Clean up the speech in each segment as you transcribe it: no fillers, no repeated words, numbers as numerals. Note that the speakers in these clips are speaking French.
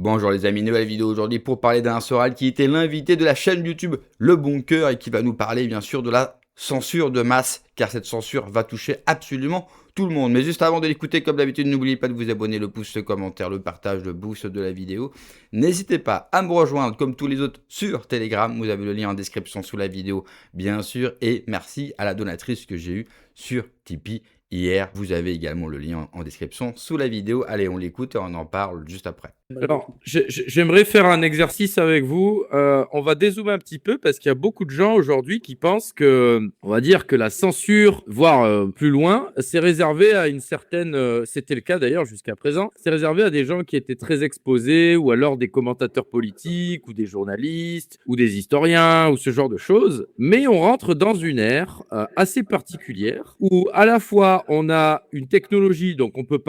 Bonjour les amis, nouvelle vidéo aujourd'hui pour parler d'Alain Soral qui était l'invité de la chaîne YouTube Le Bon Cœur et qui va nous parler bien sûr de la censure de masse, car cette censure va toucher absolument tout le monde. Mais juste avant de l'écouter, comme d'habitude, n'oubliez pas de vous abonner, le pouce, le commentaire, le partage, le boost de la vidéo. N'hésitez pas à me rejoindre comme tous les autres sur Telegram, vous avez le lien en description sous la vidéo bien sûr. Et merci à la donatrice que j'ai eue sur Tipeee hier, vous avez également le lien en description sous la vidéo. Allez, on l'écoute et on en parle juste après. Alors, j'aimerais faire un exercice avec vous. On va dézoomer un petit peu parce qu'il y a beaucoup de gens aujourd'hui qui pensent que, on va dire que la censure, voire plus loin, c'est réservé à une certaine, c'était le cas d'ailleurs jusqu'à présent, c'est réservé à des gens qui étaient très exposés ou alors des commentateurs politiques ou des journalistes ou des historiens ou ce genre de choses. Mais on rentre dans une ère assez particulière où à la fois on a une technologie, donc on peut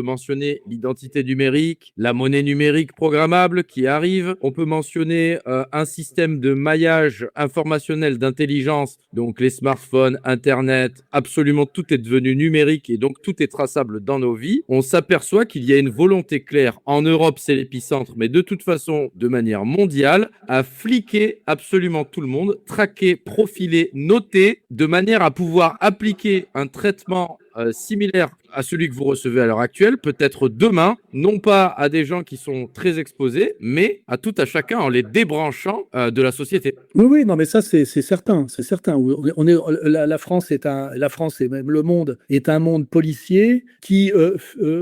mentionner l'identité numérique, la monnaie numérique programmable qui arrive. On peut mentionner un système de maillage informationnel d'intelligence, donc les smartphones, Internet, absolument tout est devenu numérique et donc tout est traçable dans nos vies. On s'aperçoit qu'il y a une volonté claire, en Europe c'est l'épicentre, mais de toute façon de manière mondiale, à fliquer absolument tout le monde, traquer, profiler, noter, de manière à pouvoir appliquer un traitement similaire à celui que vous recevez à l'heure actuelle, peut-être demain, non pas à des gens qui sont très exposés, mais à tout à chacun en les débranchant de la société. Oui, non, mais ça, c'est certain, c'est certain. La France la France et même le monde est un monde policier qui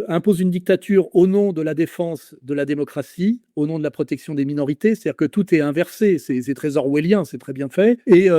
impose une dictature au nom de la défense de la démocratie, au nom de la protection des minorités. C'est-à-dire que tout est inversé. C'est très orwellien, c'est très bien fait. Et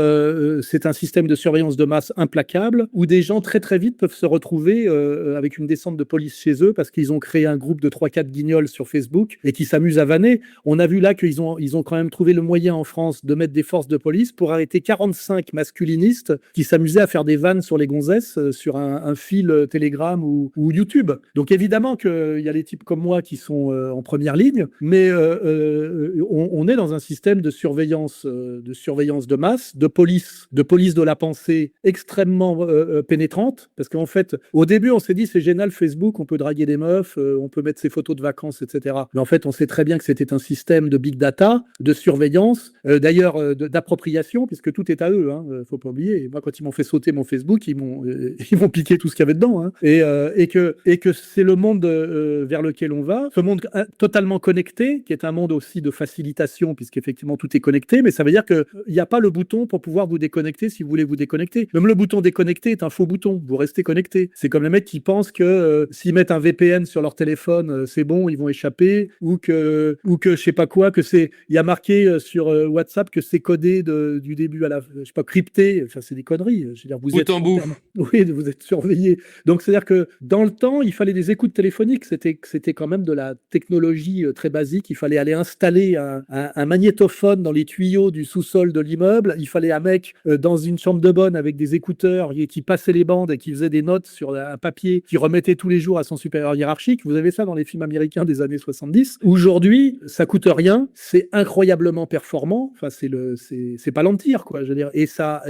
c'est un système de surveillance de masse implacable où des gens très très vite peuvent se retrouver avec une descente de police chez eux parce qu'ils ont créé un groupe de 3-4 guignols sur Facebook et qui s'amusent à vanner. On a vu là qu'ils ont quand même trouvé le moyen en France de mettre des forces de police pour arrêter 45 masculinistes qui s'amusaient à faire des vannes sur les gonzesses sur un fil Telegram ou YouTube. Donc évidemment qu'il y a des types comme moi qui sont en première ligne, mais on est dans un système de surveillance de masse, de police de la pensée extrêmement pénétrante, parce qu'en fait, au début, on s'est dit c'est génial Facebook, on peut draguer des meufs, on peut mettre ses photos de vacances, etc. Mais en fait, on sait très bien que c'était un système de big data, de surveillance, d'ailleurs d'appropriation, puisque tout est à eux, hein, faut pas oublier. Et moi, quand ils m'ont fait sauter mon Facebook, ils m'ont piqué tout ce qu'il y avait dedans, hein. Et que c'est le monde vers lequel on va, ce monde totalement connecté, qui est un monde aussi de facilitation, puisqu'effectivement tout est connecté, mais ça veut dire qu'il n'y a pas le bouton pour pouvoir vous déconnecter si vous voulez vous déconnecter. Même le bouton déconnecter est un faux bouton, vous restez connecté. C'est comme les mecs qui pensent que s'ils mettent un VPN sur leur téléphone, c'est bon, ils vont échapper, ou que je sais pas quoi, il y a marqué sur WhatsApp que c'est codé du début à la, je sais pas, crypté, enfin c'est des conneries. Je veux dire, Bout en bout. Oui, vous êtes surveillé. Donc c'est-à-dire que dans le temps, il fallait des écoutes téléphoniques, c'était quand même de la technologie très basique, il fallait aller installer un magnétophone dans les tuyaux du sous-sol de l'immeuble, il fallait un mec dans une chambre de bonne avec des écouteurs qui passait les bandes et qui faisait des notes sur un papier qui remettait tous les jours à son supérieur hiérarchique. Vous avez ça dans les films américains des années 70. Aujourd'hui, ça coûte rien, c'est incroyablement performant. Enfin, c'est Palantir, quoi. Je veux dire, et ça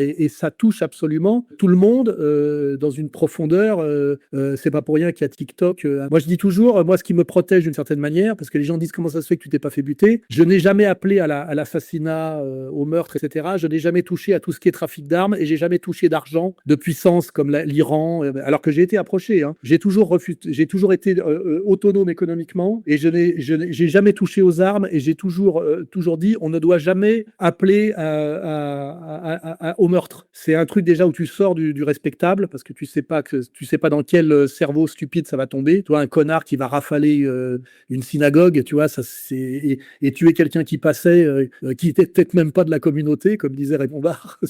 touche absolument tout le monde dans une profondeur. C'est pas pour rien qu'il y a TikTok. Moi, je dis toujours, moi, ce qui me protège d'une certaine manière, parce que les gens disent comment ça se fait que tu t'es pas fait buter. Je n'ai jamais appelé à l'assassinat, au meurtre, etc. Je n'ai jamais touché à tout ce qui est trafic d'armes et j'ai jamais touché d'argent, de puissance comme l'Iran, alors que j'ai été approché, hein. J'ai toujours refusé, j'ai toujours été autonome économiquement et j'ai jamais touché aux armes et j'ai toujours dit on ne doit jamais appeler au meurtre. C'est un truc déjà où tu sors du respectable parce que tu sais pas dans quel cerveau stupide ça va tomber. Tu vois, un connard qui va rafaler une synagogue, tu vois, ça c'est et tuer quelqu'un qui passait, qui était peut-être même pas de la communauté, comme disait Raymond Barre.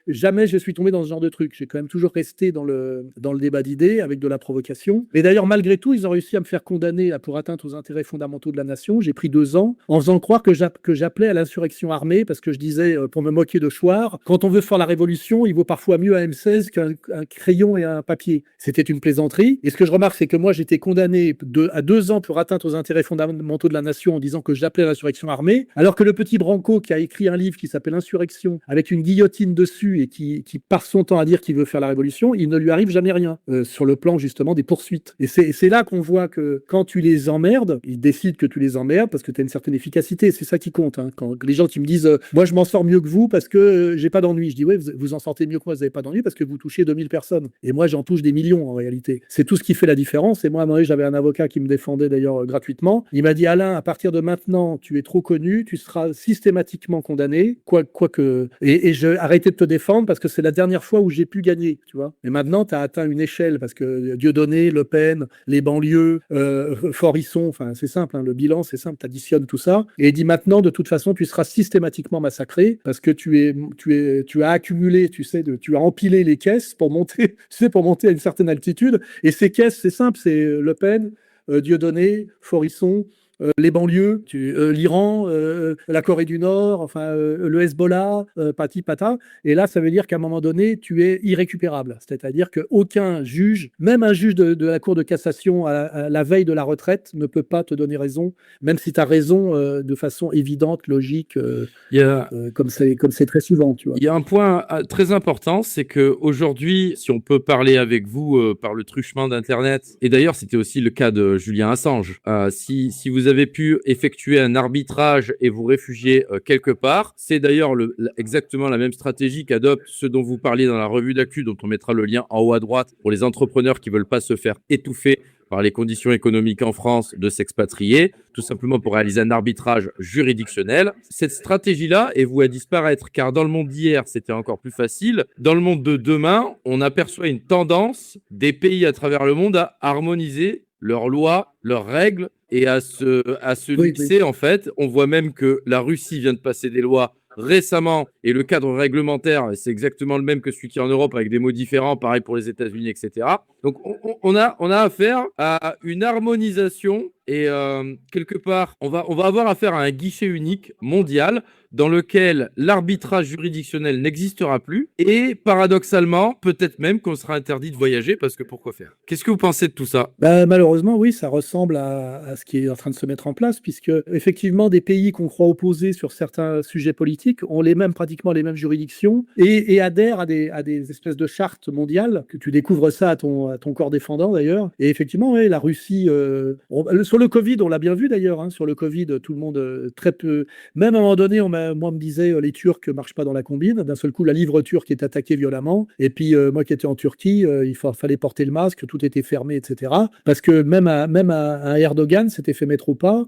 Jamais je suis tombé dans ce genre de truc. J'ai quand même toujours resté dans le débat d'idées avec de la provocation. Et d'ailleurs, malgré tout, ils ont réussi à me faire condamner pour atteinte aux intérêts fondamentaux de la nation. J'ai pris 2 ans en faisant croire que j'appelais à l'insurrection armée parce que je disais, pour me moquer de Chouard, quand on veut faire la révolution, il vaut parfois mieux un M16 qu'un crayon et un papier. C'était une plaisanterie. Et ce que je remarque, c'est que moi, j'étais condamné à 2 ans pour atteinte aux intérêts fondamentaux de la nation en disant que j'appelais à l'insurrection armée, alors que le petit Branco qui a écrit un livre qui s'appelle Insurrection, avec une guillotine dessus et qui passe son temps à dire qu'il veut faire la révolution, il ne lui arrive jamais rien. rien sur le plan justement des poursuites. Et c'est là qu'on voit que quand tu les emmerdes, ils décident que tu les emmerdes parce que tu as une certaine efficacité. C'est ça qui compte. Hein. Quand les gens qui me disent moi je m'en sors mieux que vous parce que j'ai pas d'ennui, je dis ouais, vous en sortez mieux que moi, vous n'avez pas d'ennui parce que vous touchez 2000 personnes. Et moi j'en touche des millions en réalité. C'est tout ce qui fait la différence. Et moi à un moment donné, j'avais un avocat qui me défendait d'ailleurs gratuitement. Il m'a dit Alain, à partir de maintenant, tu es trop connu, tu seras systématiquement condamné, quoique. Et je arrêté de te défendre parce que c'est la dernière fois où j'ai pu gagner, tu vois. Et maintenant, tu as atteint une échelle parce que Dieudonné, Le Pen, les banlieues, Forisson, enfin c'est simple, hein, le bilan c'est simple, tu additionnes tout ça. Et il dit maintenant, de toute façon, tu seras systématiquement massacré parce que tu as accumulé, tu as empilé les caisses pour monter, pour monter à une certaine altitude. Et ces caisses, c'est simple, c'est Le Pen, Dieudonné, Forisson, les banlieues, l'Iran, la Corée du Nord, enfin le Hezbollah, pati pata. Et là, ça veut dire qu'à un moment donné, tu es irrécupérable. C'est-à-dire qu'aucun juge, même un juge de la Cour de cassation à la veille de la retraite, ne peut pas te donner raison, même si tu as raison de façon évidente, logique, comme c'est très souvent. Tu vois. Il y a un point très important, c'est qu'aujourd'hui, si on peut parler avec vous par le truchement d'Internet, et d'ailleurs c'était aussi le cas de Julian Assange, si vous avez pu effectuer un arbitrage et vous réfugier quelque part, c'est d'ailleurs exactement la même stratégie qu'adopte ceux dont vous parliez dans la revue d'actu, dont on mettra le lien en haut à droite pour les entrepreneurs qui veulent pas se faire étouffer par les conditions économiques en France de s'expatrier, tout simplement pour réaliser un arbitrage juridictionnel. Cette stratégie-là est vouée à disparaître, car dans le monde d'hier, c'était encore plus facile. Dans le monde de demain, on aperçoit une tendance des pays à travers le monde à harmoniser leurs lois, leurs règles, et à se mixer, en fait. On voit même que la Russie vient de passer des lois récemment, et le cadre réglementaire, c'est exactement le même que celui qui est en Europe, avec des mots différents, pareil pour les États-Unis, etc. Donc, on a affaire à une harmonisation, et quelque part, on va avoir affaire à un guichet unique mondial dans lequel l'arbitrage juridictionnel n'existera plus, et paradoxalement, peut-être même qu'on sera interdit de voyager, parce que pourquoi faire? Qu'est-ce que vous pensez de tout ça? Malheureusement, oui, ça ressemble à ce qui est en train de se mettre en place, puisque effectivement, des pays qu'on croit opposés sur certains sujets politiques ont pratiquement les mêmes juridictions et adhèrent à des espèces de chartes mondiales, que tu découvres ça à ton corps défendant d'ailleurs. Et effectivement, oui, la Russie, sur le Covid, on l'a bien vu d'ailleurs, hein, sur le Covid, tout le monde, très peu, même à un moment donné, moi, on me disait les Turcs ne marchent pas dans la combine. D'un seul coup, la livre turque est attaquée violemment. Et puis, moi qui étais en Turquie, il fallait porter le masque, tout était fermé, etc. Parce que même à Erdogan s'était fait mettre au pas.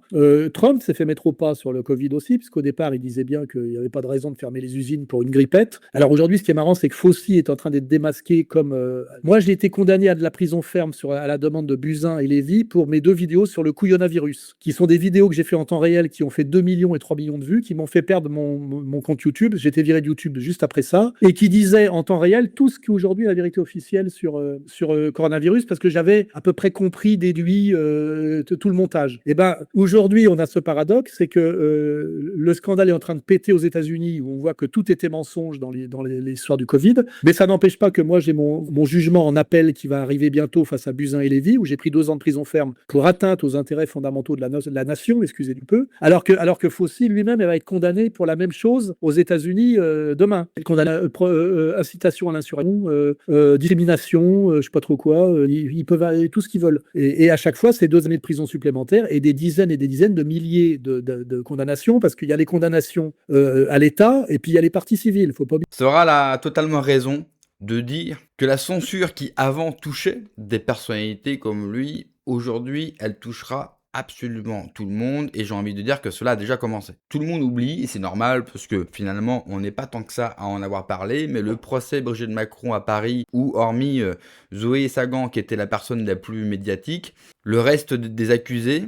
Trump s'est fait mettre au pas sur le Covid aussi, puisqu'au départ, il disait bien qu'il n'y avait pas de raison de fermer les usines pour une grippette. Alors aujourd'hui, ce qui est marrant, c'est que Fauci est en train d'être démasqué comme... Moi, j'ai été condamné à de la prison ferme à la demande de Buzyn et Lévy pour mes 2 vidéos sur le couillonavirus, qui sont des vidéos que j'ai fait en temps réel, qui ont fait 2 millions et 3 millions de vues, qui m'ont fait perdre mon compte YouTube. J'ai été viré de YouTube juste après ça, et qui disait en temps réel tout ce qui aujourd'hui est la vérité officielle sur coronavirus, parce que j'avais à peu près compris, déduit tout le montage. Et aujourd'hui, on a ce paradoxe, c'est que le scandale est en train de péter aux États-Unis, où on voit que tout était mensonge dans l'histoire du Covid, mais ça n'empêche pas que moi j'ai mon jugement en appel qui va arriver bientôt face à Buzyn et Lévy, où j'ai pris 2 ans de prison ferme pour atteinte aux intérêts fondamentaux de la nation, excusez du peu, alors que Fauci lui-même va être condamné pour la même chose aux États-Unis demain. Condamné incitation à l'insurrection, discrimination, je sais pas trop quoi, ils peuvent tout ce qu'ils veulent. Et à chaque fois, c'est 2 années de prison supplémentaire et des dizaines de milliers de condamnations, parce qu'il y a les condamnations à l'État et puis il y a les parties civiles. Faut pas oublier. Sera là totalement raison de dire que la censure qui avant touchait des personnalités comme lui, aujourd'hui, elle touchera absolument tout le monde, et j'ai envie de dire que cela a déjà commencé. Tout le monde oublie, et c'est normal, parce que finalement, on n'est pas tant que ça à en avoir parlé, mais le procès Brigitte Macron à Paris, où hormis Zoé Sagan, qui était la personne la plus médiatique, le reste des accusés,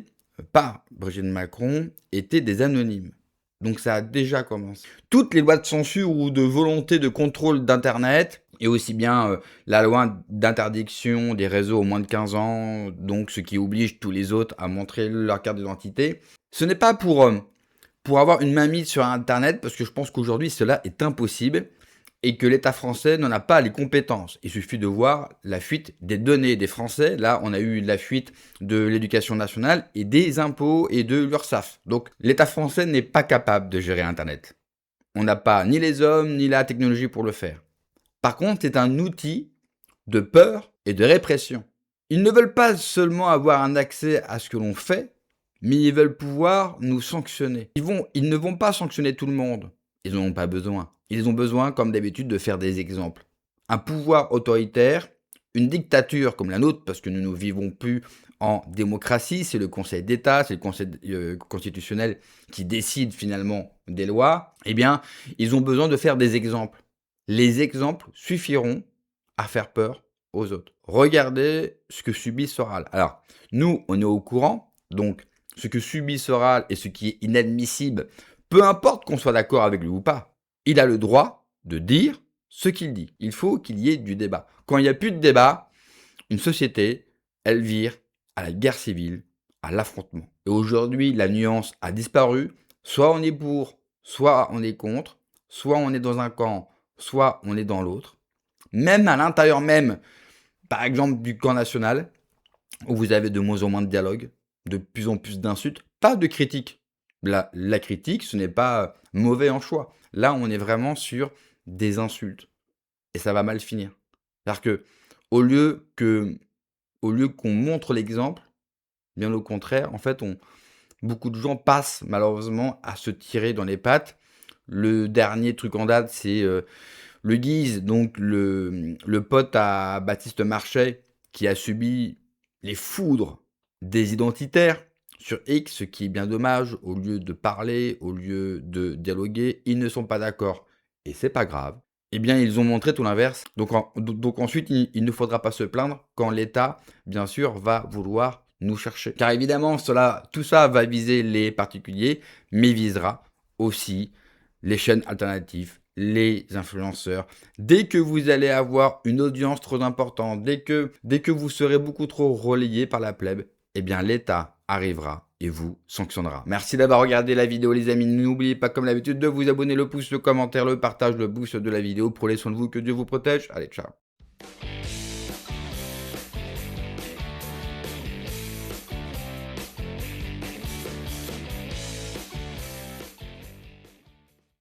par Brigitte Macron, étaient des anonymes. Donc ça a déjà commencé. Toutes les lois de censure ou de volonté de contrôle d'Internet, et aussi bien la loi d'interdiction des réseaux aux moins de 15 ans, donc ce qui oblige tous les autres à montrer leur carte d'identité, ce n'est pas pour avoir une mainmise sur Internet, parce que je pense qu'aujourd'hui cela est impossible, et que l'État français n'en a pas les compétences. Il suffit de voir la fuite des données des Français. Là, on a eu la fuite de l'Éducation nationale et des impôts et de l'URSSAF. Donc, l'État français n'est pas capable de gérer Internet. On n'a pas ni les hommes, ni la technologie pour le faire. Par contre, c'est un outil de peur et de répression. Ils ne veulent pas seulement avoir un accès à ce que l'on fait, mais ils veulent pouvoir nous sanctionner. Ils ne vont pas sanctionner tout le monde. Ils n'en ont pas besoin. Ils ont besoin, comme d'habitude, de faire des exemples. Un pouvoir autoritaire, une dictature comme la nôtre, parce que nous ne vivons plus en démocratie, c'est le Conseil d'État, c'est le Conseil constitutionnel qui décide finalement des lois, eh bien, ils ont besoin de faire des exemples. Les exemples suffiront à faire peur aux autres. Regardez ce que subit Soral. Alors, nous, on est au courant, donc ce que subit Soral et ce qui est inadmissible, peu importe qu'on soit d'accord avec lui ou pas, il a le droit de dire ce qu'il dit. Il faut qu'il y ait du débat. Quand il n'y a plus de débat, une société, elle vire à la guerre civile, à l'affrontement. Et aujourd'hui, la nuance a disparu. Soit on est pour, soit on est contre, soit on est dans un camp, soit on est dans l'autre. Même à l'intérieur même, par exemple, du camp national, où vous avez de moins en moins de dialogue, de plus en plus d'insultes, pas de critique. La critique, ce n'est pas mauvais en choix. Là, on est vraiment sur des insultes. Et ça va mal finir. C'est-à-dire que, au lieu qu'on montre l'exemple, bien au contraire, en fait, beaucoup de gens passent malheureusement à se tirer dans les pattes. Le dernier truc en date, c'est le Guise, donc le pote à Baptiste Marchais, qui a subi les foudres des identitaires sur X, ce qui est bien dommage. Au lieu de parler, au lieu de dialoguer, ils ne sont pas d'accord. Et c'est pas grave. Eh bien, ils ont montré tout l'inverse. Donc ensuite, il ne faudra pas se plaindre quand l'État, bien sûr, va vouloir nous chercher. Car évidemment, tout ça va viser les particuliers, mais visera aussi les chaînes alternatives, les influenceurs. Dès que vous allez avoir une audience trop importante, dès que vous serez beaucoup trop relayé par la plèbe, eh bien l'État arrivera et vous sanctionnera. Merci d'avoir regardé la vidéo les amis. N'oubliez pas comme d'habitude de vous abonner, le pouce, le commentaire, le partage, le boost de la vidéo. Prenez soin de vous, que Dieu vous protège. Allez, ciao.